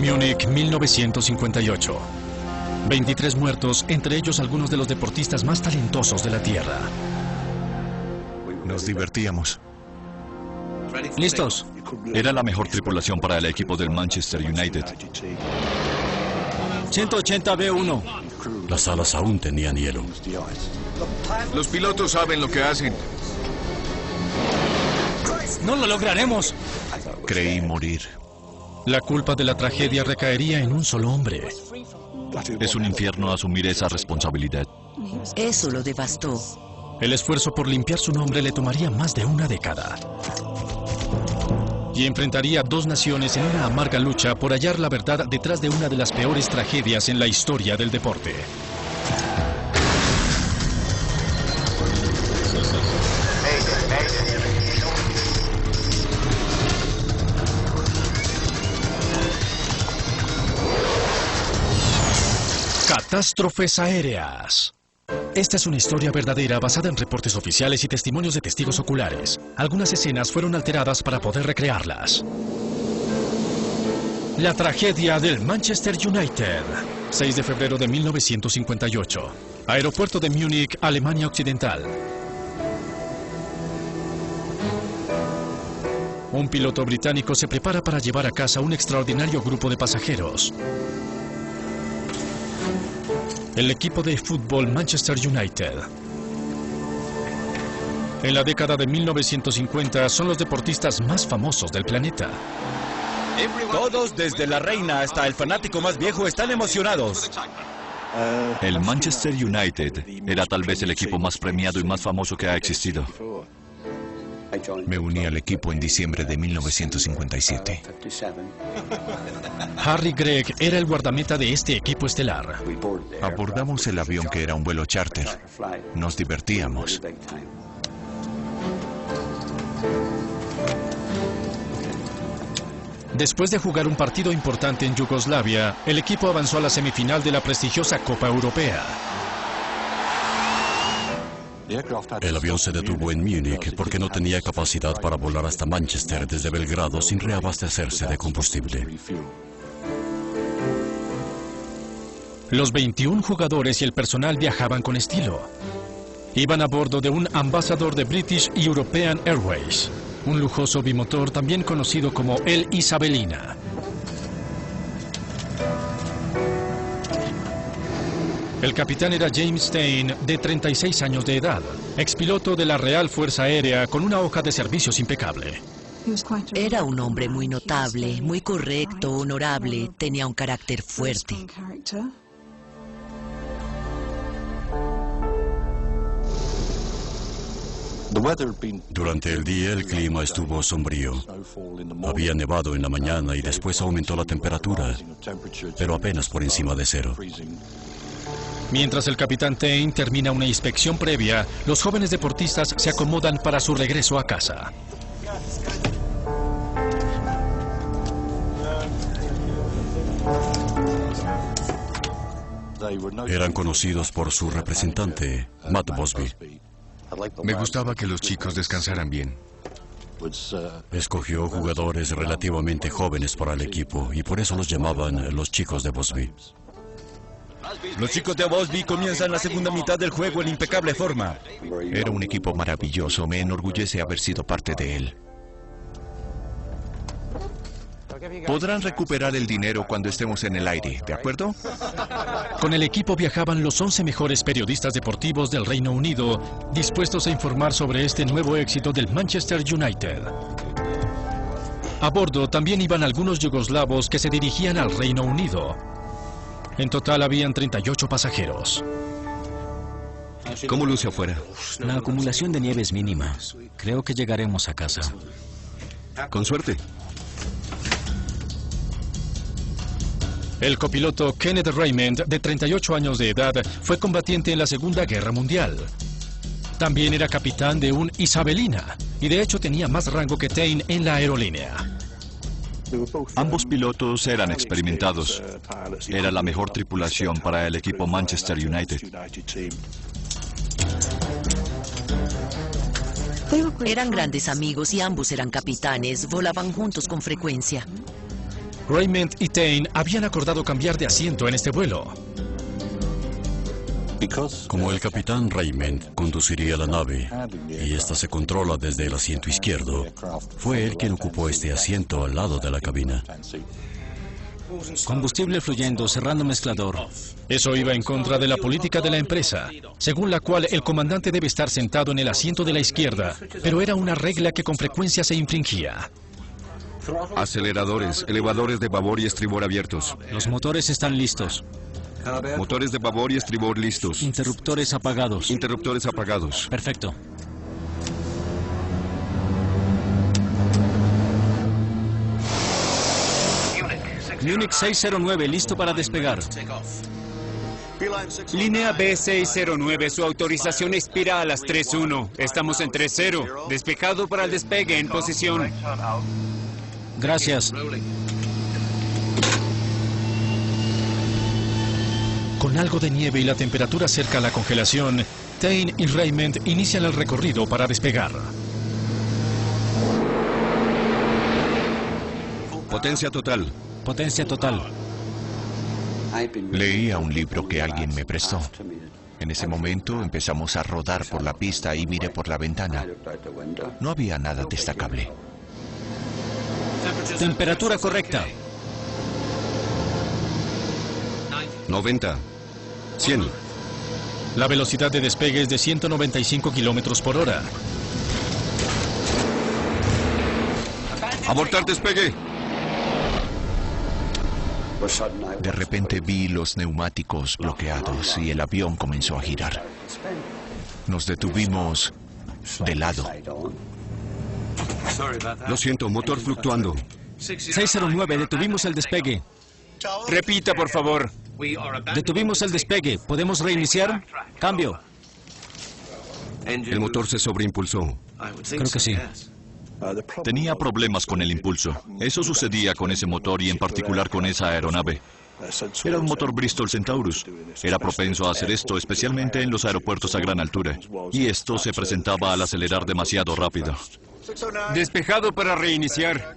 Múnich, 1958. 23 muertos, entre ellos algunos de los deportistas más talentosos de la Tierra. Nos divertíamos. ¿Listos? Era la mejor tripulación para el equipo del Manchester United. 180 B1. Las alas aún tenían hielo. Los pilotos saben lo que hacen. ¡No lo lograremos! Creí morir. La culpa de la tragedia recaería en un solo hombre. Es un infierno asumir esa responsabilidad. Eso lo devastó. El esfuerzo por limpiar su nombre le tomaría más de una década. Y enfrentaría a dos naciones en una amarga lucha por hallar la verdad detrás de una de las peores tragedias en la historia del deporte. Catástrofes aéreas. Esta es una historia verdadera basada en reportes oficiales y testimonios de testigos oculares. Algunas escenas fueron alteradas para poder recrearlas. La tragedia del Manchester United. 6 de febrero de 1958. Aeropuerto de Múnich, Alemania Occidental. Un piloto británico se prepara para llevar a casa un extraordinario grupo de pasajeros. El equipo de fútbol Manchester United. En la década de 1950 son los deportistas más famosos del planeta. Todos, desde la reina hasta el fanático más viejo, están emocionados. El Manchester United era tal vez el equipo más premiado y más famoso que ha existido. Me uní al equipo en diciembre de 1957. Harry Gregg era el guardameta de este equipo estelar. Abordamos el avión que era un vuelo charter. Nos divertíamos. Después de jugar un partido importante en Yugoslavia, el equipo avanzó a la semifinal de la prestigiosa Copa Europea. El avión se detuvo en Múnich porque no tenía capacidad para volar hasta Manchester desde Belgrado sin reabastecerse de combustible. Los 21 jugadores y el personal viajaban con estilo. Iban a bordo de un Ambassador de British European Airways, un lujoso bimotor también conocido como el Isabelina. El capitán era James Stein, de 36 años de edad, expiloto de la Real Fuerza Aérea con una hoja de servicios impecable. Era un hombre muy notable, muy correcto, honorable, tenía un carácter fuerte. Durante el día el clima estuvo sombrío. Había nevado en la mañana y después aumentó la temperatura, pero apenas por encima de cero. Mientras el capitán Tain termina una inspección previa, los jóvenes deportistas se acomodan para su regreso a casa. Eran conocidos por su representante, Matt Busby. Me gustaba que los chicos descansaran bien. Escogió jugadores relativamente jóvenes para el equipo y por eso los llamaban los chicos de Busby. Los chicos de Busby comienzan la segunda mitad del juego en impecable forma. Era un equipo maravilloso. Me enorgullece haber sido parte de él. Podrán recuperar el dinero cuando estemos en el aire, ¿de acuerdo? Con el equipo viajaban los 11 mejores periodistas deportivos del Reino Unido, dispuestos a informar sobre este nuevo éxito del Manchester United. A bordo también iban algunos yugoslavos que se dirigían al Reino Unido. En total habían 38 pasajeros. ¿Cómo luce afuera? La acumulación de nieve es mínima. Creo que llegaremos a casa. Con suerte. El copiloto Kenneth Raymond, de 38 años de edad, fue combatiente en la Segunda Guerra Mundial. También era capitán de un Isabelina, y de hecho tenía más rango que Tain en la aerolínea. Ambos pilotos eran experimentados. Era la mejor tripulación para el equipo Manchester United. Eran grandes amigos y ambos eran capitanes, volaban juntos con frecuencia. Raymond y Tain habían acordado cambiar de asiento en este vuelo. Como el capitán Raymond conduciría la nave y esta se controla desde el asiento izquierdo, fue él quien ocupó este asiento al lado de la cabina. Combustible fluyendo, cerrando mezclador. Eso iba en contra de la política de la empresa, según la cual el comandante debe estar sentado en el asiento de la izquierda, pero era una regla que con frecuencia se infringía. Aceleradores, elevadores de babor y estribor abiertos. Los motores están listos. Motores de babor y estribor listos. Interruptores apagados. Interruptores apagados. Perfecto. Munich 609, listo para despegar. Línea B609, su autorización expira a las 3:1. Estamos en 3:0. Despejado para el despegue, en posición. Gracias. Con algo de nieve y la temperatura cerca a la congelación, Tain y Raymond inician el recorrido para despegar. Potencia total. Potencia total. Leía un libro que alguien me prestó. En ese momento empezamos a rodar por la pista y miré por la ventana. No había nada destacable. Temperatura correcta. 90. 100. La velocidad de despegue es de 195 kilómetros por hora. Abortar despegue. De repente vi los neumáticos bloqueados y el avión comenzó a girar. Nos detuvimos de lado. Lo siento, motor fluctuando. 609, detuvimos el despegue. Repita, por favor. Detuvimos el despegue. ¿Podemos reiniciar? Cambio. El motor se sobreimpulsó. Creo que sí. Tenía problemas con el impulso. Eso sucedía con ese motor y en particular con esa aeronave. Era un motor Bristol Centaurus. Era propenso a hacer esto, especialmente en los aeropuertos a gran altura. Y esto se presentaba al acelerar demasiado rápido. Despejado para reiniciar.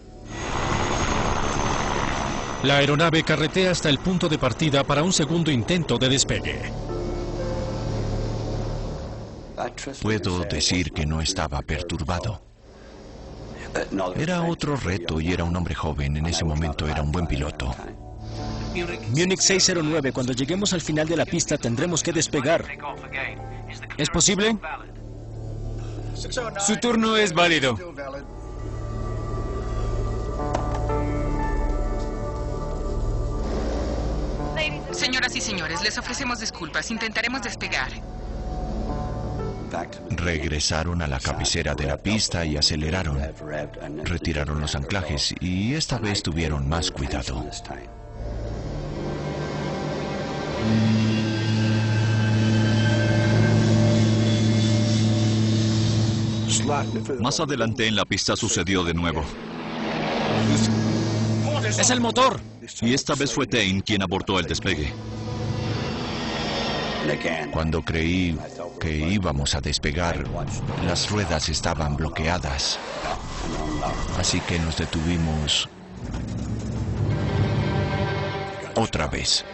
La aeronave carretea hasta el punto de partida para un segundo intento de despegue. Puedo decir que no estaba perturbado. Era otro reto y era un hombre joven. En ese momento era un buen piloto. Munich 609, cuando lleguemos al final de la pista tendremos que despegar. ¿Es posible? Su turno es válido. Señoras y señores, les ofrecemos disculpas. Intentaremos despegar. Regresaron a la cabecera de la pista y aceleraron. Retiraron los anclajes y esta vez tuvieron más cuidado. Más adelante en la pista sucedió de nuevo. ¡Es el motor! Y esta vez fue Tain quien abortó el despegue. Cuando creí que íbamos a despegar, las ruedas estaban bloqueadas. Así que nos detuvimos otra vez.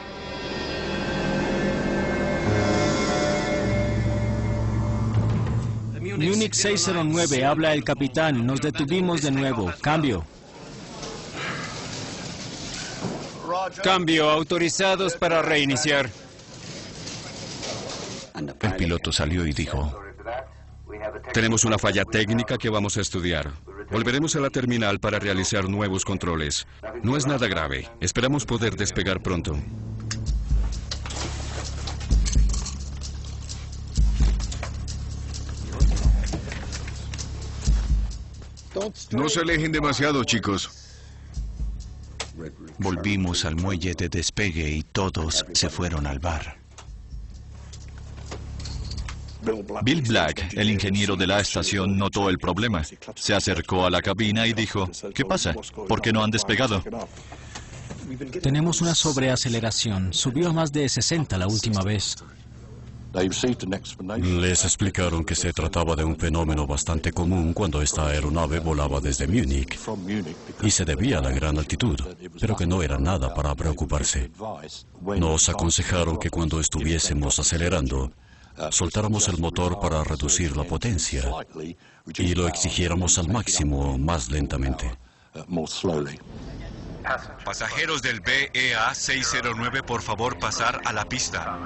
Munich 609, habla el capitán. Nos detuvimos de nuevo. Cambio. Cambio, autorizados para reiniciar. El piloto salió y dijo: Tenemos una falla técnica que vamos a estudiar. Volveremos a la terminal para realizar nuevos controles. No es nada grave. Esperamos poder despegar pronto. No se alejen demasiado, chicos. Volvimos al muelle de despegue y todos se fueron al bar. Bill Black, el ingeniero de la estación, notó el problema. Se acercó a la cabina y dijo: ¿Qué pasa? ¿Por qué no han despegado? Tenemos una sobreaceleración. Subió a más de 60 la última vez. Les explicaron que se trataba de un fenómeno bastante común cuando esta aeronave volaba desde Múnich y se debía a la gran altitud, pero que no era nada para preocuparse. Nos aconsejaron que cuando estuviésemos acelerando, soltáramos el motor para reducir la potencia y lo exigiéramos al máximo más lentamente. Pasajeros del BEA 609, por favor, pasar a la pista.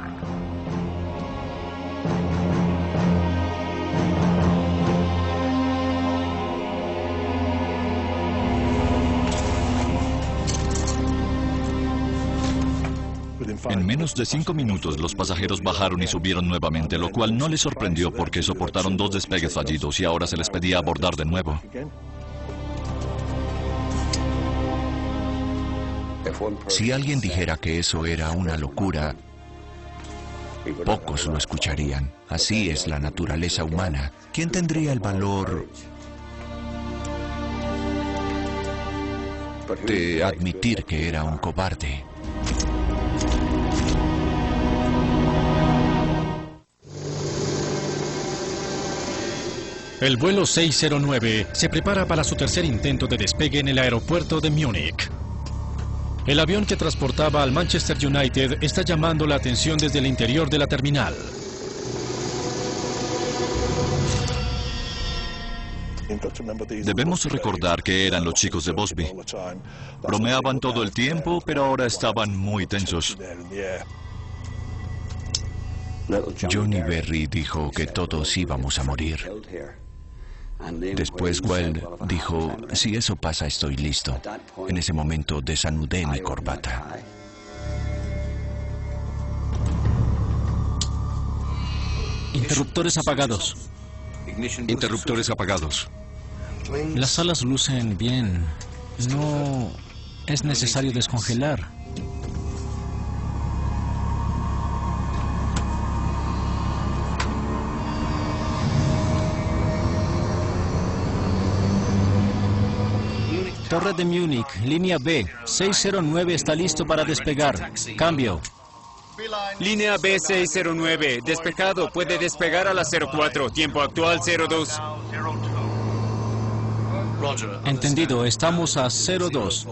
En menos de 5 minutos, los pasajeros bajaron y subieron nuevamente, lo cual no les sorprendió porque soportaron 2 despegues fallidos y ahora se les pedía abordar de nuevo. Si alguien dijera que eso era una locura, pocos lo escucharían. Así es la naturaleza humana. ¿Quién tendría el valor de admitir que era un cobarde? El vuelo 609 se prepara para su tercer intento de despegue en el aeropuerto de Múnich. El avión que transportaba al Manchester United está llamando la atención desde el interior de la terminal. Debemos recordar que eran los chicos de Bosby. Bromeaban todo el tiempo, pero ahora estaban muy tensos. Johnny Berry dijo que todos íbamos a morir. Después Weld dijo, si eso pasa estoy listo. En ese momento desanudé mi corbata. Interruptores apagados. Interruptores apagados. Las alas lucen bien. No es necesario descongelar. Torre de Múnich, línea B, 609 está listo para despegar. Cambio. Línea B609, despejado, puede despegar a la 04, tiempo actual 02. Entendido, estamos a 02.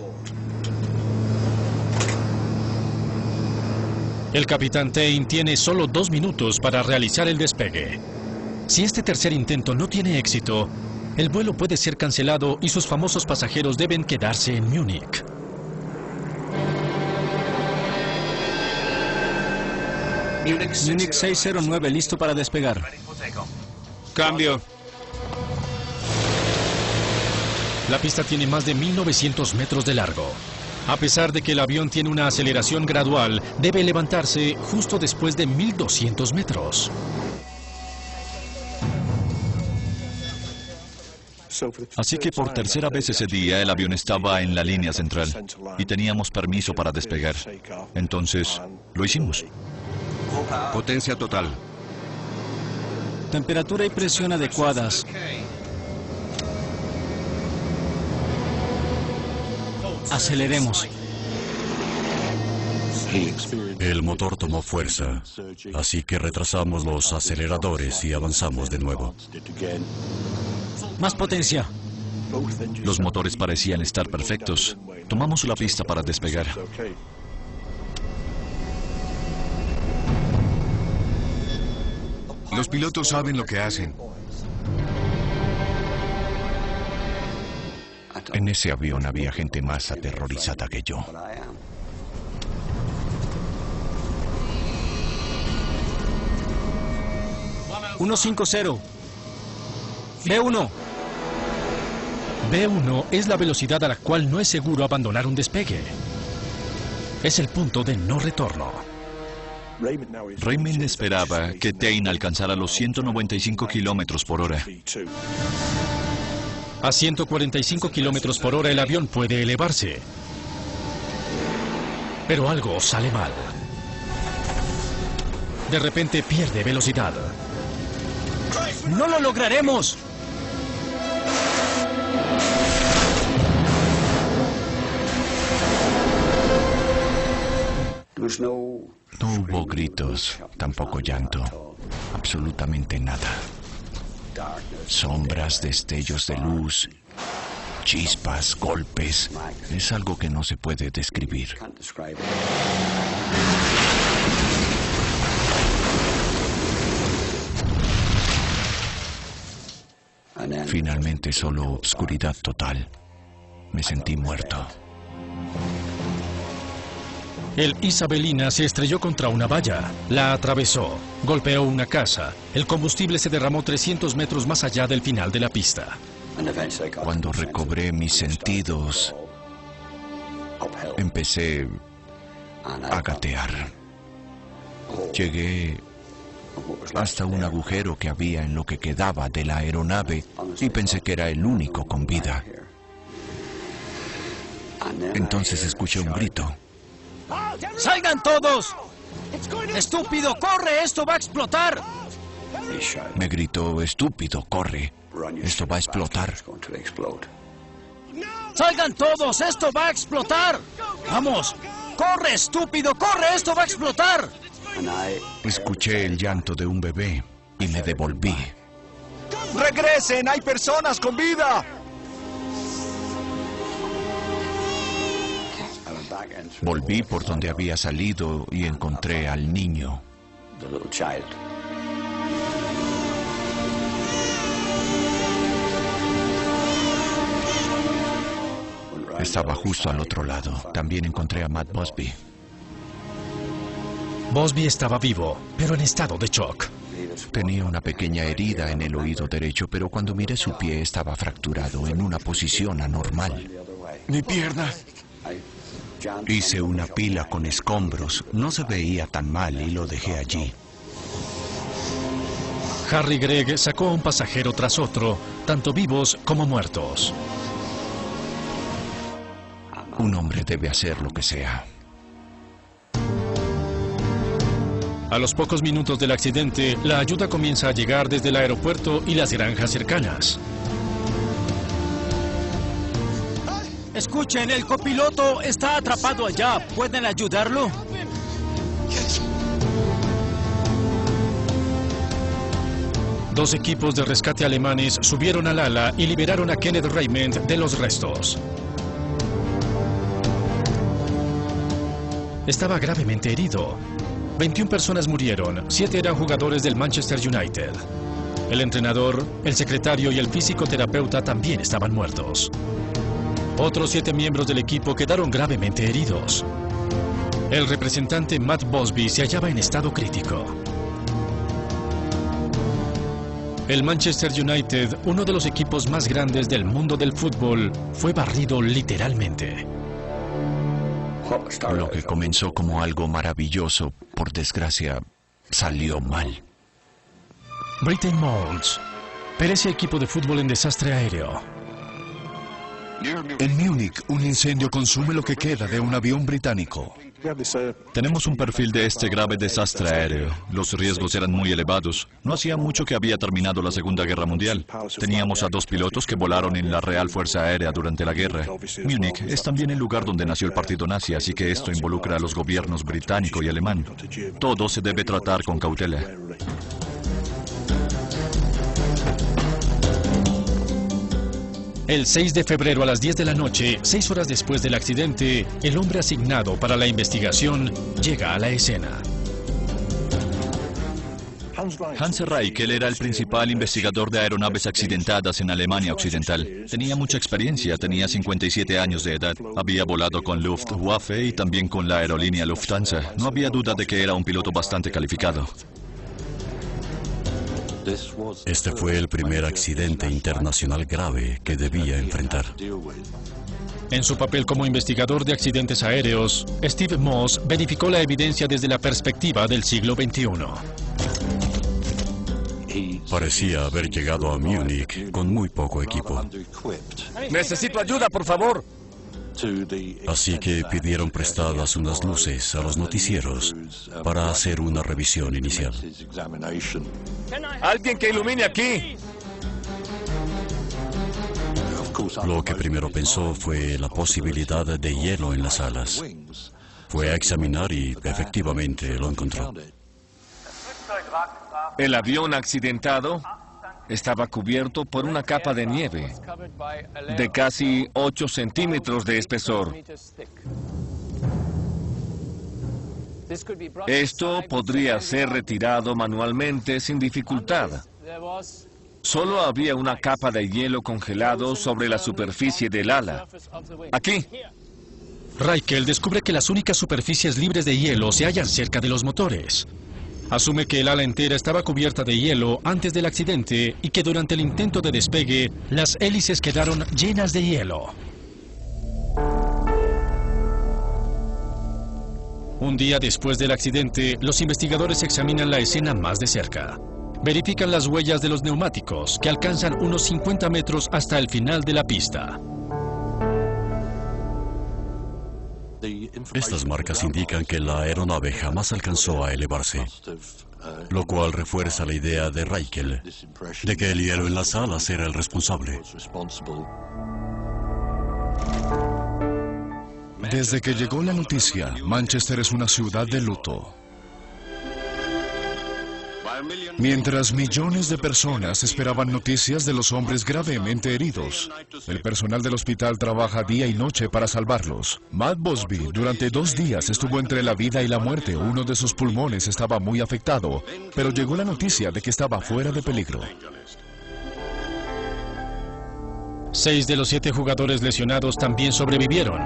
El capitán Tain tiene solo 2 minutos para realizar el despegue. Si este tercer intento no tiene éxito, el vuelo puede ser cancelado y sus famosos pasajeros deben quedarse en Múnich. Múnich 609, listo para despegar. Cambio. La pista tiene más de 1900 metros de largo. A pesar de que el avión tiene una aceleración gradual, debe levantarse justo después de 1200 metros. Así que por tercera vez ese día el avión estaba en la línea central y teníamos permiso para despegar. Entonces, lo hicimos. Potencia total. Temperatura y presión adecuadas. Aceleremos. El motor tomó fuerza, así que retrasamos los aceleradores y avanzamos de nuevo. Más potencia. Los motores parecían estar perfectos. Tomamos la pista para despegar. Los pilotos saben lo que hacen. En ese avión había gente más aterrorizada que yo. $150. B1. B1 es la velocidad a la cual no es seguro abandonar un despegue. Es el punto de no retorno. Raymond esperaba que Tain alcanzara los 195 kilómetros por hora. A 145 kilómetros por hora el avión puede elevarse. Pero algo sale mal. De repente pierde velocidad. ¡No lo lograremos! No hubo gritos, tampoco llanto, absolutamente nada. Sombras, destellos de luz, chispas, golpes. Es algo que no se puede describir. Finalmente solo oscuridad total. Me sentí muerto. El Isabelina se estrelló contra una valla, la atravesó, golpeó una casa. El combustible se derramó 300 metros más allá del final de la pista. Cuando recobré mis sentidos, empecé a gatear. Llegué hasta un agujero que había en lo que quedaba de la aeronave y pensé que era el único con vida. Entonces escuché un grito. ¡Salgan todos! ¡Estúpido, corre! ¡Esto va a explotar! Me gritó, estúpido, corre. Esto va a explotar. ¡Salgan todos! ¡Esto va a explotar! ¡Vamos! ¡Corre, estúpido! ¡Corre! ¡Esto va a explotar! Escuché el llanto de un bebé y me devolví. ¡Regresen! ¡Hay personas con vida! Volví por donde había salido y encontré al niño. Estaba justo al otro lado. También encontré a Matt Busby. Busby estaba vivo, pero en estado de shock. Tenía una pequeña herida en el oído derecho, pero cuando miré su pie estaba fracturado en una posición anormal. Mi pierna. Hice una pila con escombros. No se veía tan mal y lo dejé allí. Harry Gregg sacó a un pasajero tras otro, tanto vivos como muertos. Un hombre debe hacer lo que sea. A los pocos minutos del accidente, la ayuda comienza a llegar desde el aeropuerto y las granjas cercanas. Escuchen, el copiloto está atrapado allá. ¿Pueden ayudarlo? Dos equipos de rescate alemanes subieron al ala y liberaron a Kenneth Raymond de los restos. Estaba gravemente herido. 21 personas murieron, 7 eran jugadores del Manchester United. El entrenador, el secretario y el fisioterapeuta también estaban muertos. Otros 7 miembros del equipo quedaron gravemente heridos. El representante Matt Busby se hallaba en estado crítico. El Manchester United, uno de los equipos más grandes del mundo del fútbol, fue barrido literalmente. Lo que comenzó como algo maravilloso, por desgracia, salió mal. Britain Moulds, perece equipo de fútbol en desastre aéreo. En Múnich, un incendio consume lo que queda de un avión británico. Tenemos un perfil de este grave desastre aéreo. Los riesgos eran muy elevados. No hacía mucho que había terminado la Segunda Guerra Mundial. Teníamos a 2 pilotos que volaron en la Real Fuerza Aérea durante la guerra. Múnich es también el lugar donde nació el partido nazi, así que esto involucra a los gobiernos británico y alemán. Todo se debe tratar con cautela. El 6 de febrero a las 10 de la noche, 6 horas después del accidente, el hombre asignado para la investigación llega a la escena. Hans Reich, él era el principal investigador de aeronaves accidentadas en Alemania Occidental. Tenía mucha experiencia, tenía 57 años de edad. Había volado con Luftwaffe y también con la aerolínea Lufthansa. No había duda de que era un piloto bastante calificado. Este fue el primer accidente internacional grave que debía enfrentar. En su papel como investigador de accidentes aéreos, Steve Moss verificó la evidencia desde la perspectiva del siglo XXI. Parecía haber llegado a Múnich con muy poco equipo. Necesito ayuda, por favor. Así que pidieron prestadas unas luces a los noticieros para hacer una revisión inicial. ¡Alguien que ilumine aquí! Lo que primero pensó fue la posibilidad de hielo en las alas. Fue a examinar y efectivamente lo encontró. El avión accidentado estaba cubierto por una capa de nieve de casi 8 centímetros de espesor. Esto podría ser retirado manualmente sin dificultad. Solo había una capa de hielo congelado sobre la superficie del ala. Aquí. Raikkonen descubre que las únicas superficies libres de hielo se hallan cerca de los motores. Asume que el ala entera estaba cubierta de hielo antes del accidente y que durante el intento de despegue, las hélices quedaron llenas de hielo. Un día después del accidente, los investigadores examinan la escena más de cerca. Verifican las huellas de los neumáticos, que alcanzan unos 50 metros hasta el final de la pista. Estas marcas indican que la aeronave jamás alcanzó a elevarse, lo cual refuerza la idea de Raikkonen de que el hielo en las alas era el responsable. Desde que llegó la noticia, Manchester es una ciudad de luto. Mientras millones de personas esperaban noticias de los hombres gravemente heridos, el personal del hospital trabaja día y noche para salvarlos. Matt Busby durante 2 días estuvo entre la vida y la muerte. Uno de sus pulmones estaba muy afectado, pero llegó la noticia de que estaba fuera de peligro. 6 de los 7 jugadores lesionados también sobrevivieron.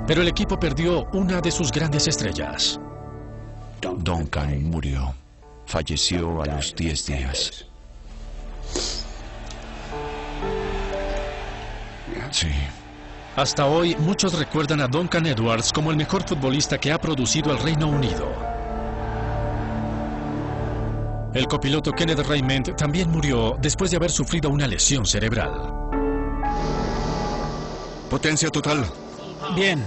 Pero el equipo perdió una de sus grandes estrellas. Duncan murió. Falleció a los 10 días. Sí. Hasta hoy, muchos recuerdan a Duncan Edwards como el mejor futbolista que ha producido el Reino Unido. El copiloto Kenneth Raymond también murió después de haber sufrido una lesión cerebral. Potencia total. Bien.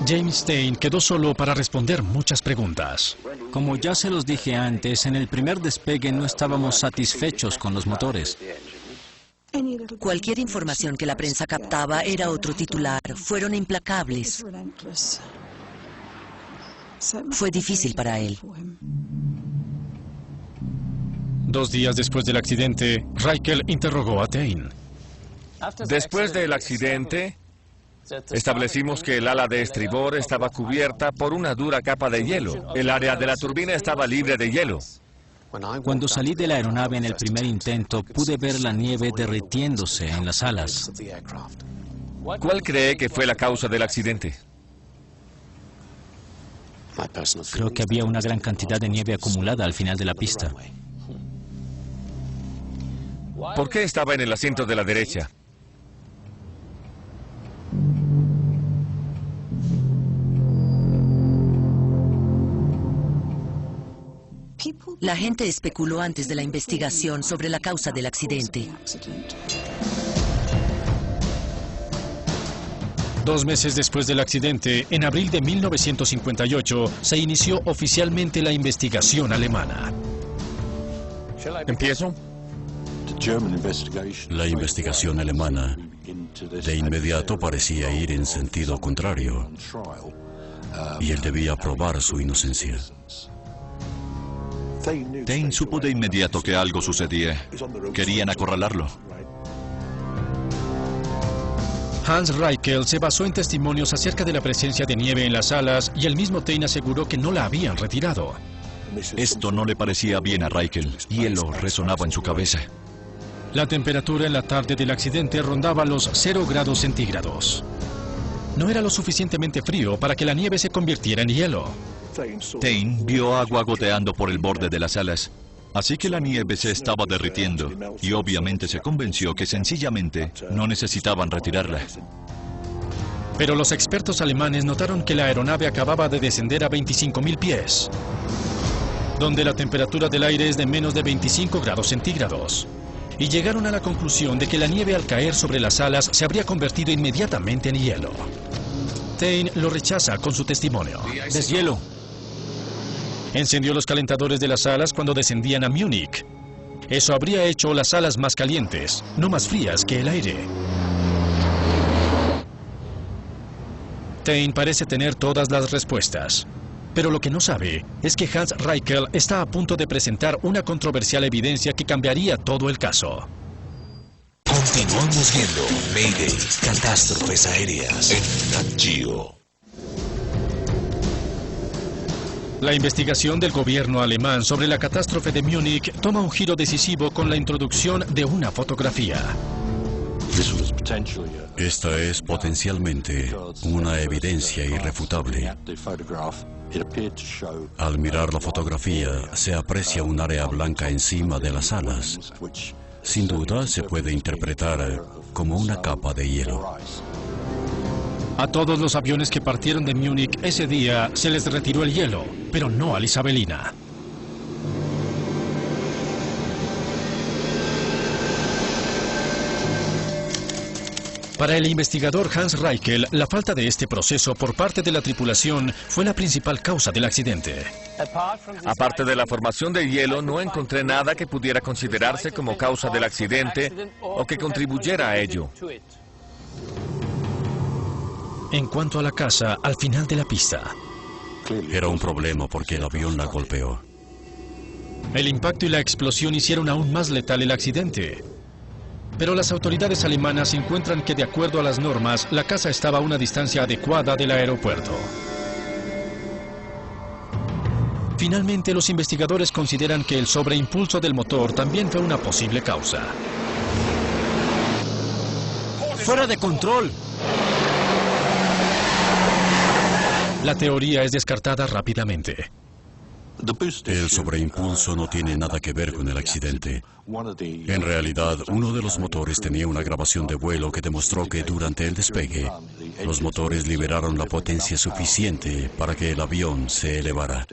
James Stein quedó solo para responder muchas preguntas. Como ya se los dije antes, en el primer despegue no estábamos satisfechos con los motores. Cualquier información que la prensa captaba era otro titular. Fueron implacables. Fue difícil para él. 2 días después del accidente, Raikkonen interrogó a Stein. Después del accidente, establecimos que el ala de estribor estaba cubierta por una dura capa de hielo. El área de la turbina estaba libre de hielo. Cuando salí de la aeronave en el primer intento, pude ver la nieve derritiéndose en las alas. ¿Cuál cree que fue la causa del accidente? Creo que había una gran cantidad de nieve acumulada al final de la pista. ¿Por qué estaba en el asiento de la derecha? La gente especuló antes de la investigación sobre la causa del accidente. 2 meses después del accidente, en abril de 1958, se inició oficialmente la investigación alemana. ¿Empiezo? La investigación alemana de inmediato parecía ir en sentido contrario, y él debía probar su inocencia. Stein supo de inmediato que algo sucedía. Querían acorralarlo. Hans Raikkonen se basó en testimonios acerca de la presencia de nieve en las alas y el mismo Stein aseguró que no la habían retirado. Esto no le parecía bien a Raikkonen. Hielo resonaba en su cabeza. La temperatura en la tarde del accidente rondaba los 0 grados centígrados. No era lo suficientemente frío para que la nieve se convirtiera en hielo. Stein vio agua goteando por el borde de las alas, así que la nieve se estaba derritiendo y obviamente se convenció que sencillamente no necesitaban retirarla. Pero los expertos alemanes notaron que la aeronave acababa de descender a 25.000 pies, donde la temperatura del aire es de menos de 25 grados centígrados. Y llegaron a la conclusión de que la nieve al caer sobre las alas se habría convertido inmediatamente en hielo. Stein lo rechaza con su testimonio. Deshielo. Encendió los calentadores de las alas cuando descendían a Múnich. Eso habría hecho las alas más calientes, no más frías que el aire. Tain parece tener todas las respuestas. Pero lo que no sabe es que Hans Reichel está a punto de presentar una controversial evidencia que cambiaría todo el caso. Continuamos viendo Mayday, catástrofes aéreas en Nat Geo. La investigación del gobierno alemán sobre la catástrofe de Múnich toma un giro decisivo con la introducción de una fotografía. Esta es potencialmente una evidencia irrefutable. Al mirar la fotografía, se aprecia un área blanca encima de las alas. Sin duda, se puede interpretar como una capa de hielo. A todos los aviones que partieron de Múnich ese día se les retiró el hielo, pero no a la Isabelina. Para el investigador Hans Reichel, la falta de este proceso por parte de la tripulación fue la principal causa del accidente. Aparte de la formación de hielo, no encontré nada que pudiera considerarse como causa del accidente o que contribuyera a ello. En cuanto a la casa, al final de la pista, era un problema porque el avión la golpeó. El impacto y la explosión hicieron aún más letal el accidente. Pero las autoridades alemanas encuentran que, de acuerdo a las normas, la casa estaba a una distancia adecuada del aeropuerto. Finalmente, los investigadores consideran que el sobreimpulso del motor también fue una posible causa. ¡Fuera de control! La teoría es descartada rápidamente. El sobreimpulso no tiene nada que ver con el accidente. En realidad, uno de los motores tenía una grabación de vuelo que demostró que durante el despegue, los motores liberaron la potencia suficiente para que el avión se elevara.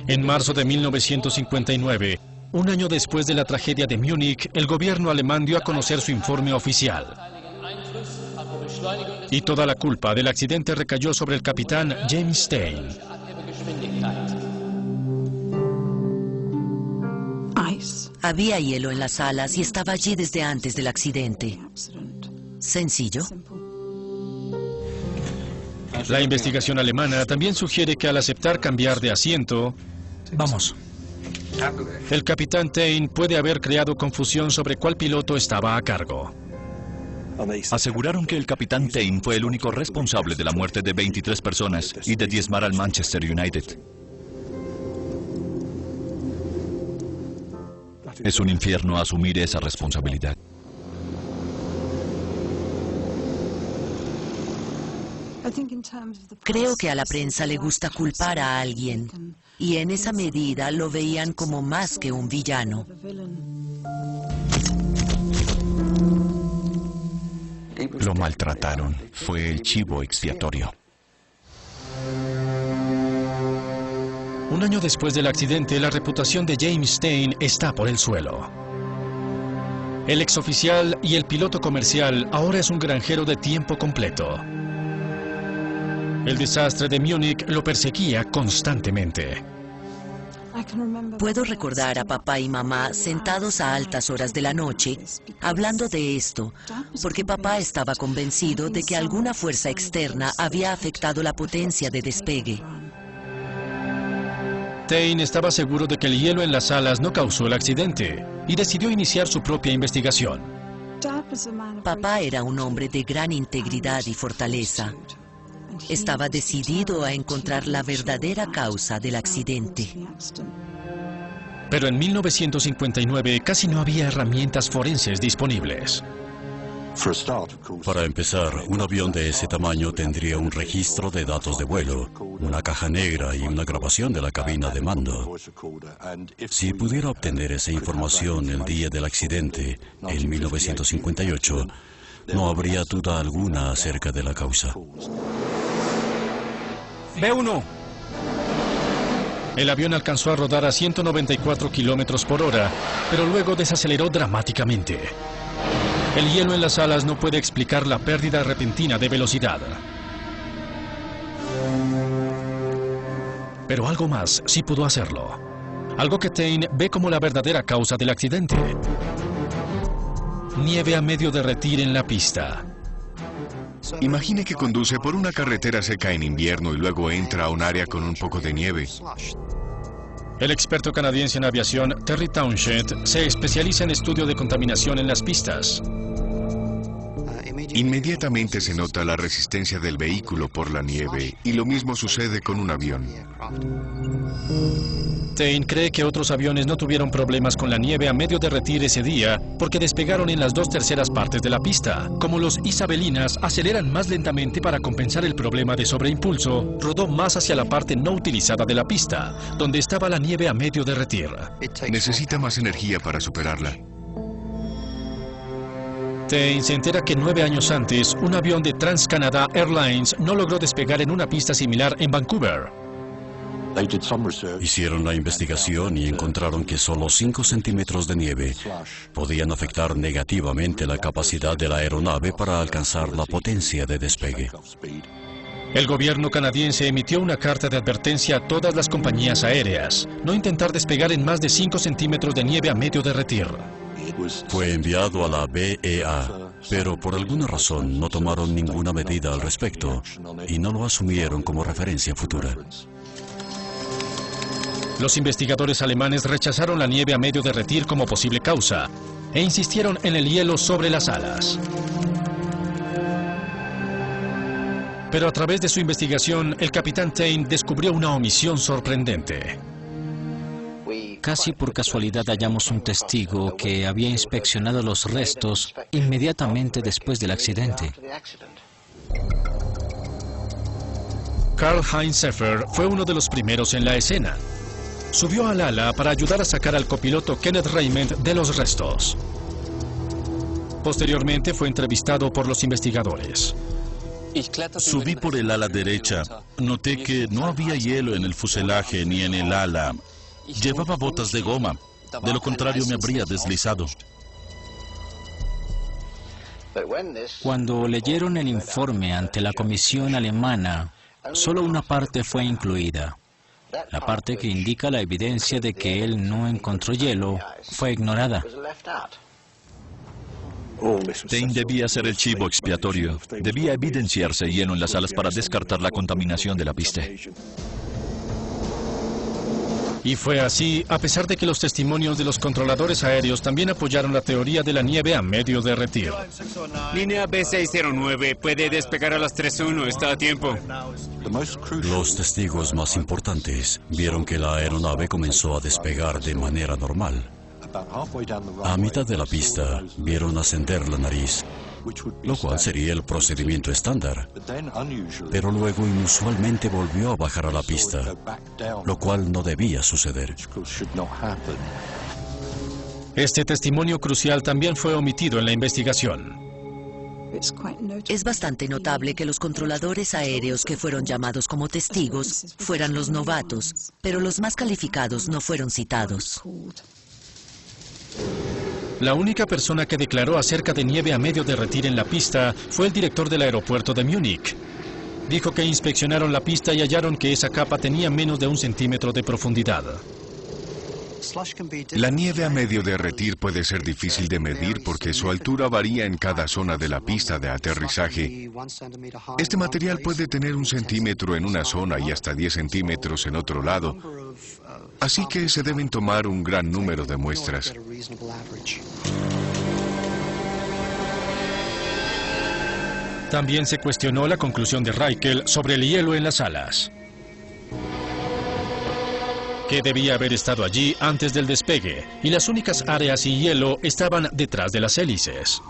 En marzo de 1959, un año después de la tragedia de Múnich, el gobierno alemán dio a conocer su informe oficial. Y toda la culpa del accidente recayó sobre el capitán James Stein. Había hielo en las alas y estaba allí desde antes del accidente. Sencillo. La investigación alemana también sugiere que al aceptar cambiar de asiento, el capitán Tain puede haber creado confusión sobre cuál piloto estaba a cargo. Aseguraron que el capitán Tain fue el único responsable de la muerte de 23 personas y de diezmar al Manchester United. Es un infierno asumir esa responsabilidad. Creo que a la prensa le gusta culpar a alguien, y en esa medida lo veían como más que un villano. Lo maltrataron. Fue el chivo expiatorio. Un año después del accidente, la reputación de James Stein está por el suelo. El exoficial y el piloto comercial ahora es un granjero de tiempo completo. El desastre de Múnich lo perseguía constantemente. Puedo recordar a papá y mamá sentados a altas horas de la noche, hablando de esto, porque papá estaba convencido de que alguna fuerza externa había afectado la potencia de despegue. Tain estaba seguro de que el hielo en las alas no causó el accidente y decidió iniciar su propia investigación. Papá era un hombre de gran integridad y fortaleza. Estaba decidido a encontrar la verdadera causa del accidente. Pero en 1959 casi no había herramientas forenses disponibles. Para empezar, un avión de ese tamaño tendría un registro de datos de vuelo, una caja negra y una grabación de la cabina de mando. Si pudiera obtener esa información el día del accidente, en 1958, no habría duda alguna acerca de la causa. B1. El avión alcanzó a rodar a 194 kilómetros por hora, pero luego desaceleró dramáticamente. El hielo en las alas no puede explicar la pérdida repentina de velocidad. Pero algo más sí pudo hacerlo. Algo que Tain ve como la verdadera causa del accidente. Nieve a medio derretir en la pista. Imagine que conduce por una carretera seca en invierno y luego entra a un área con un poco de nieve. El experto canadiense en aviación, Terry Townshend, se especializa en estudio de contaminación en las pistas. Inmediatamente se nota la resistencia del vehículo por la nieve, y lo mismo sucede con un avión. Tain cree que otros aviones no tuvieron problemas con la nieve a medio derretir ese día porque despegaron en las 2/3 partes de la pista. Como los Isabelinas aceleran más lentamente para compensar el problema de sobreimpulso, rodó más hacia la parte no utilizada de la pista, donde estaba la nieve a medio derretir. Necesita más energía para superarla. Tain se entera que 9 años antes, un avión de TransCanada Airlines no logró despegar en una pista similar en Vancouver. Hicieron la investigación y encontraron que solo 5 centímetros de nieve podían afectar negativamente la capacidad de la aeronave para alcanzar la potencia de despegue. El gobierno canadiense emitió una carta de advertencia a todas las compañías aéreas: no intentar despegar en más de 5 centímetros de nieve a medio derretir. Fue enviado a la BEA, pero por alguna razón no tomaron ninguna medida al respecto y no lo asumieron como referencia futura. Los investigadores alemanes rechazaron la nieve a medio derretir como posible causa e insistieron en el hielo sobre las alas. Pero a través de su investigación, el capitán Tain descubrió una omisión sorprendente. Casi por casualidad hallamos un testigo que había inspeccionado los restos inmediatamente después del accidente. Karl-Heinz Seffer fue uno de los primeros en la escena. Subió al ala para ayudar a sacar al copiloto Kenneth Raymond de los restos. Posteriormente fue entrevistado por los investigadores. Subí por el ala derecha. Noté que no había hielo en el fuselaje ni en el ala. Llevaba botas de goma. De lo contrario, me habría deslizado. Cuando leyeron el informe ante la comisión alemana, solo una parte fue incluida. La parte que indica la evidencia de que él no encontró hielo fue ignorada. Tain debía ser el chivo expiatorio. Debía evidenciarse hielo en las alas para descartar la contaminación de la pista. Y fue así, a pesar de que los testimonios de los controladores aéreos también apoyaron la teoría de la nieve a medio derretir. Línea B609, puede despegar a las 3:1, está a tiempo. Los testigos más importantes vieron que la aeronave comenzó a despegar de manera normal. A mitad de la pista, vieron ascender la nariz, lo cual sería el procedimiento estándar. Pero luego inusualmente volvió a bajar a la pista, lo cual no debía suceder. Este testimonio crucial también fue omitido en la investigación. Es bastante notable que los controladores aéreos que fueron llamados como testigos fueran los novatos, pero los más calificados no fueron citados. La única persona que declaró acerca de nieve a medio derretir en la pista fue el director del aeropuerto de Múnich. Dijo que inspeccionaron la pista y hallaron que esa capa tenía menos de 1 centímetro de profundidad. La nieve a medio derretir puede ser difícil de medir porque su altura varía en cada zona de la pista de aterrizaje. Este material puede tener 1 centímetro en una zona y hasta 10 centímetros en otro lado. Así que se deben tomar un gran número de muestras. También se cuestionó la conclusión de Reichel sobre el hielo en las alas, que debía haber estado allí antes del despegue, y las únicas áreas sin hielo estaban detrás de las hélices.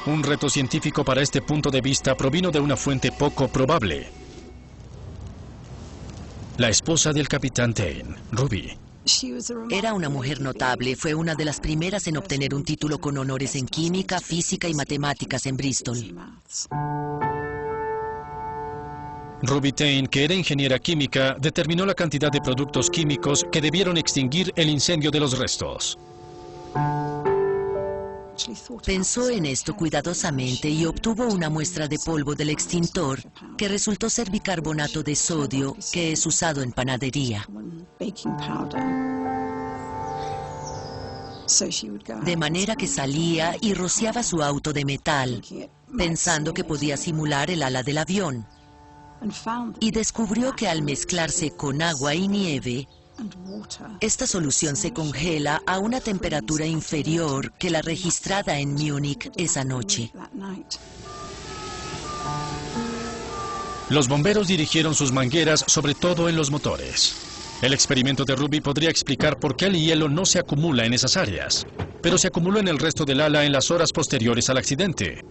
Un reto científico para este punto de vista provino de una fuente poco probable. La esposa del capitán Tain, Ruby. Era una mujer notable, fue una de las primeras en obtener un título con honores en química, física y matemáticas en Bristol. Ruby Tain, que era ingeniera química, determinó la cantidad de productos químicos que debieron extinguir el incendio de los restos. Pensó en esto cuidadosamente y obtuvo una muestra de polvo del extintor que resultó ser bicarbonato de sodio, que es usado en panadería. De manera que salía y rociaba su auto de metal, pensando que podía simular el ala del avión. Y descubrió que al mezclarse con agua y nieve, esta solución se congela a una temperatura inferior que la registrada en Múnich esa noche. Los bomberos dirigieron sus mangueras sobre todo en los motores. El experimento de Ruby podría explicar por qué el hielo no se acumula en esas áreas, pero se acumuló en el resto del ala en las horas posteriores al accidente.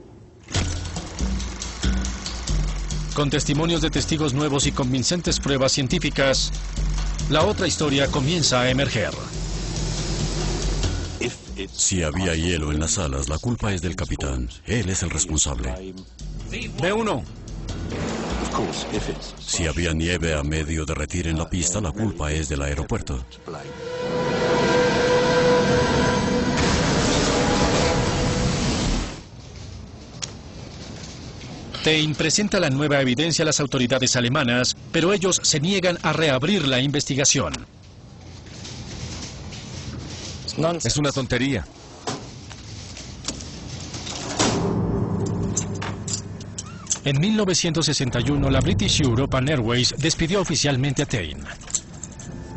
Con testimonios de testigos nuevos y convincentes pruebas científicas, la otra historia comienza a emerger. Si había hielo en las alas, la culpa es del capitán. Él es el responsable. B1. Si había nieve a medio derretir en la pista, la culpa es del aeropuerto. Tain presenta la nueva evidencia a las autoridades alemanas, pero ellos se niegan a reabrir la investigación. Es una tontería. En 1961, la British European Airways despidió oficialmente a Tain,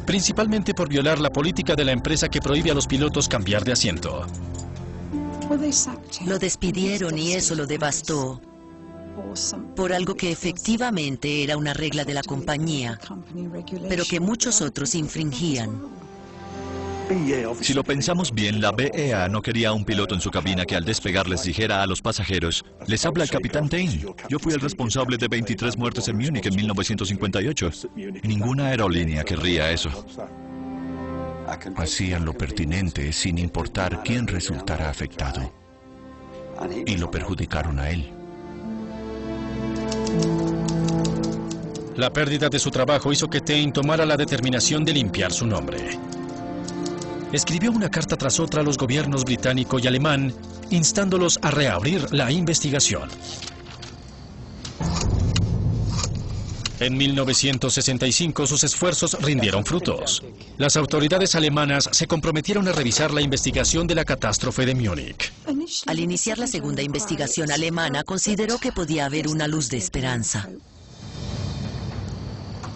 principalmente por violar la política de la empresa que prohíbe a los pilotos cambiar de asiento. Lo despidieron y eso lo devastó por algo que efectivamente era una regla de la compañía, pero que muchos otros infringían. Si lo pensamos bien, la BEA no quería a un piloto en su cabina que al despegar les dijera a los pasajeros: les habla el capitán Tain. Yo fui el responsable de 23 muertes en Múnich en 1958. Ninguna aerolínea querría eso. Hacían lo pertinente sin importar quién resultara afectado. Y lo perjudicaron a él. La pérdida de su trabajo hizo que Tain tomara la determinación de limpiar su nombre. Escribió una carta tras otra a los gobiernos británico y alemán, instándolos a reabrir la investigación. En 1965 sus esfuerzos rindieron frutos. Las autoridades alemanas se comprometieron a revisar la investigación de la catástrofe de Múnich. Al iniciar la segunda investigación alemana, consideró que podía haber una luz de esperanza.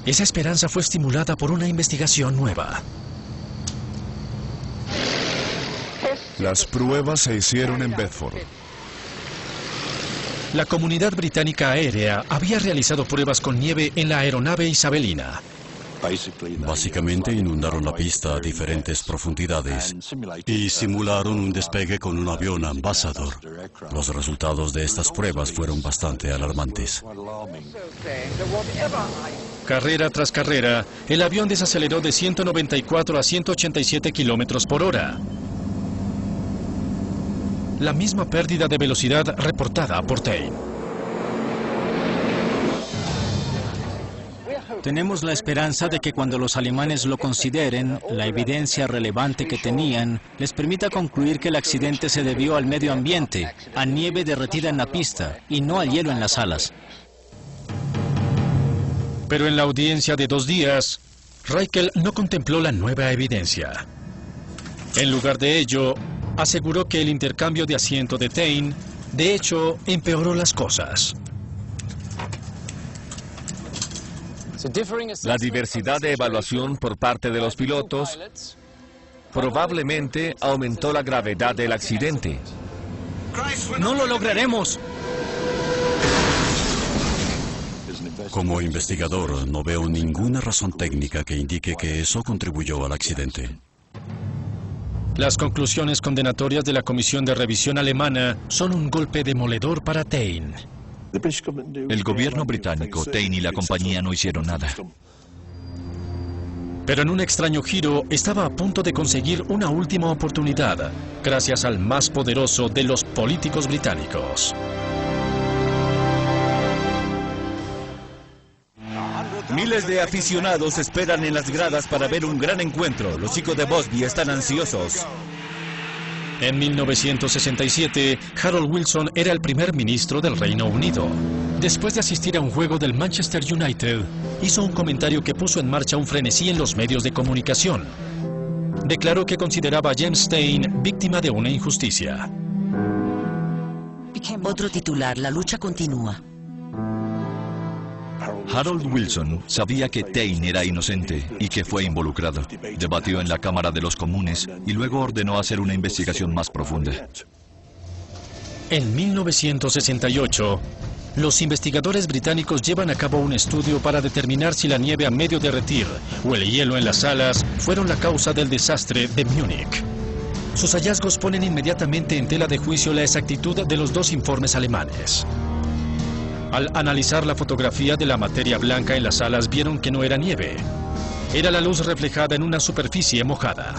Esa esperanza fue estimulada por una investigación nueva. Las pruebas se hicieron en Bedford. La comunidad británica aérea había realizado pruebas con nieve en la aeronave isabelina. Básicamente inundaron la pista a diferentes profundidades y simularon un despegue con un avión Ambassador. Los resultados de estas pruebas fueron bastante alarmantes. Carrera tras carrera, el avión desaceleró de 194 a 187 kilómetros por hora. La misma pérdida de velocidad reportada por Tain. Tenemos la esperanza de que cuando los alemanes lo consideren, la evidencia relevante que tenían les permita concluir que el accidente se debió al medio ambiente, a nieve derretida en la pista, y no al hielo en las alas. Pero en la audiencia de 2 días, Reichel no contempló la nueva evidencia. En lugar de ello, aseguró que el intercambio de asiento de Tain, de hecho, empeoró las cosas. La diversidad de evaluación por parte de los pilotos probablemente aumentó la gravedad del accidente. ¡No lo lograremos! Como investigador, no veo ninguna razón técnica que indique que eso contribuyó al accidente. Las conclusiones condenatorias de la Comisión de Revisión alemana son un golpe demoledor para Tain. El gobierno británico, Tain y la compañía no hicieron nada. Pero en un extraño giro, estaba a punto de conseguir una última oportunidad, gracias al más poderoso de los políticos británicos. Miles de aficionados esperan en las gradas para ver un gran encuentro. Los chicos de Bosby están ansiosos. En 1967, Harold Wilson era el primer ministro del Reino Unido. Después de asistir a un juego del Manchester United, hizo un comentario que puso en marcha un frenesí en los medios de comunicación. declaró que consideraba a James Stein víctima de una injusticia. Otro titular, la lucha continúa. Harold Wilson sabía que Tain era inocente y que fue involucrado. Debatió en la Cámara de los Comunes y luego ordenó hacer una investigación más profunda. En 1968, los investigadores británicos llevan a cabo un estudio para determinar si la nieve a medio derretir o el hielo en las salas fueron la causa del desastre de Múnich. Sus hallazgos ponen inmediatamente en tela de juicio la exactitud de los dos informes alemanes. Al analizar la fotografía de la materia blanca en las salas, vieron que no era nieve. Era la luz reflejada en una superficie mojada.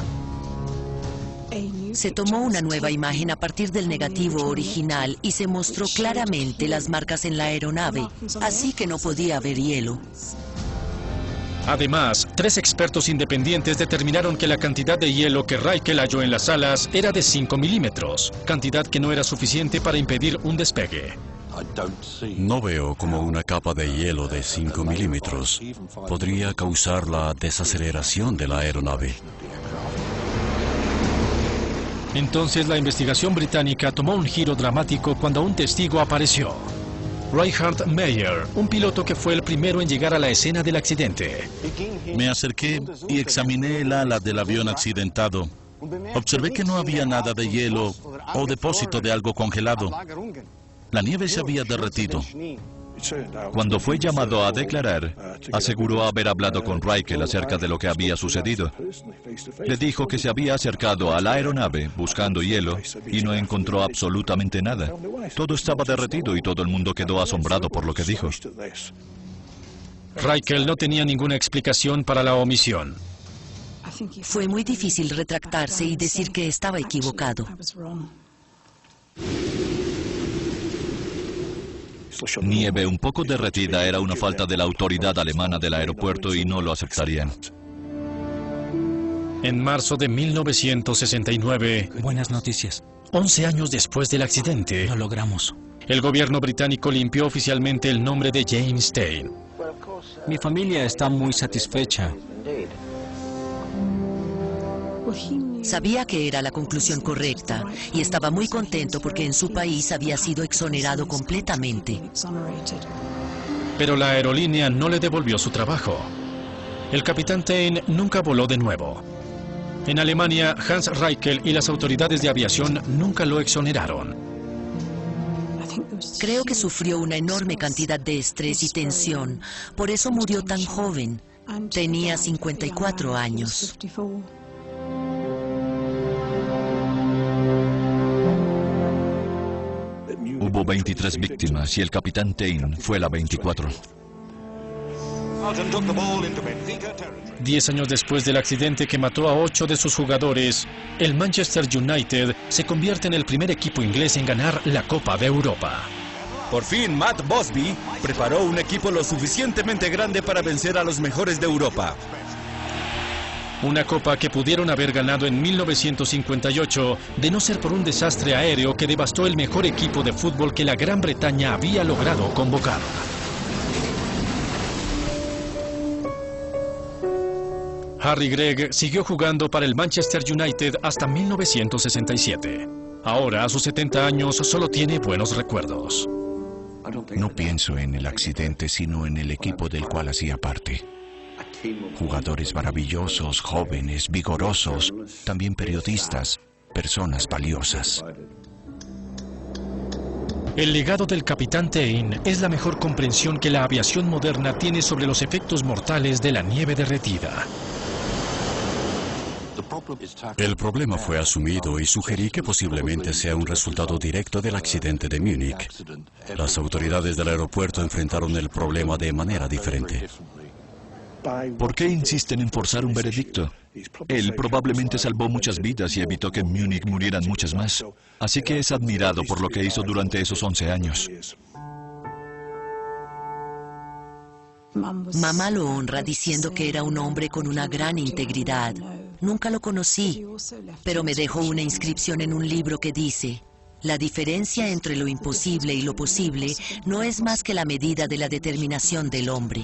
Se tomó una nueva imagen a partir del negativo original y se mostró claramente las marcas en la aeronave, así que no podía haber hielo. Además, 3 expertos independientes determinaron que la cantidad de hielo que Reichel halló en las salas era de 5 milímetros, cantidad que no era suficiente para impedir un despegue. No veo cómo una capa de hielo de 5 milímetros podría causar la desaceleración de la aeronave. Entonces la investigación británica tomó un giro dramático cuando un testigo apareció. Reinhard Meyer, un piloto que fue el primero en llegar a la escena del accidente. Me acerqué y examiné el ala del avión accidentado. Observé que no había nada de hielo o depósito de algo congelado. La nieve se había derretido. Cuando fue llamado a declarar, aseguró haber hablado con Reichel acerca de lo que había sucedido. Le dijo que se había acercado a la aeronave buscando hielo y no encontró absolutamente nada. Todo estaba derretido y todo el mundo quedó asombrado por lo que dijo. Reichel no tenía ninguna explicación para la omisión. Fue muy difícil retractarse y decir que estaba equivocado. Nieve un poco derretida era una falta de la autoridad alemana del aeropuerto y no lo aceptarían. En marzo de 1969... Buenas noticias. 11 años después del accidente... Lo logramos. El gobierno británico limpió oficialmente el nombre de James Stein. Mi familia está muy satisfecha. Sabía que era la conclusión correcta y estaba muy contento porque en su país había sido exonerado completamente. Pero la aerolínea no le devolvió su trabajo. El capitán Tain nunca voló de nuevo. En Alemania, Hans Reichel y las autoridades de aviación nunca lo exoneraron. Creo que sufrió una enorme cantidad de estrés y tensión. Por eso murió tan joven. Tenía 54 años. Hubo 23 víctimas y el capitán Tain fue la 24. 10 años después del accidente que mató a 8 de sus jugadores, el Manchester United se convierte en el primer equipo inglés en ganar la Copa de Europa. Por fin, Matt Busby preparó un equipo lo suficientemente grande para vencer a los mejores de Europa. Una copa que pudieron haber ganado en 1958 de no ser por un desastre aéreo que devastó el mejor equipo de fútbol que la Gran Bretaña había logrado convocar. Harry Gregg siguió jugando para el Manchester United hasta 1967. Ahora, a sus 70 años, solo tiene buenos recuerdos. No pienso en el accidente, sino en el equipo del cual hacía parte. Jugadores maravillosos, jóvenes, vigorosos, también periodistas, personas valiosas. El legado del capitán Tain es la mejor comprensión que la aviación moderna tiene sobre los efectos mortales de la nieve derretida. El problema fue asumido y sugerí que posiblemente sea un resultado directo del accidente de Múnich. Las autoridades del aeropuerto enfrentaron el problema de manera diferente. ¿Por qué insisten en forzar un veredicto? Él probablemente salvó muchas vidas y evitó que en Múnich murieran muchas más. Así que es admirado por lo que hizo durante esos 11 años. Mamá lo honra diciendo que era un hombre con una gran integridad. Nunca lo conocí, pero me dejó una inscripción en un libro que dice: la diferencia entre lo imposible y lo posible no es más que la medida de la determinación del hombre.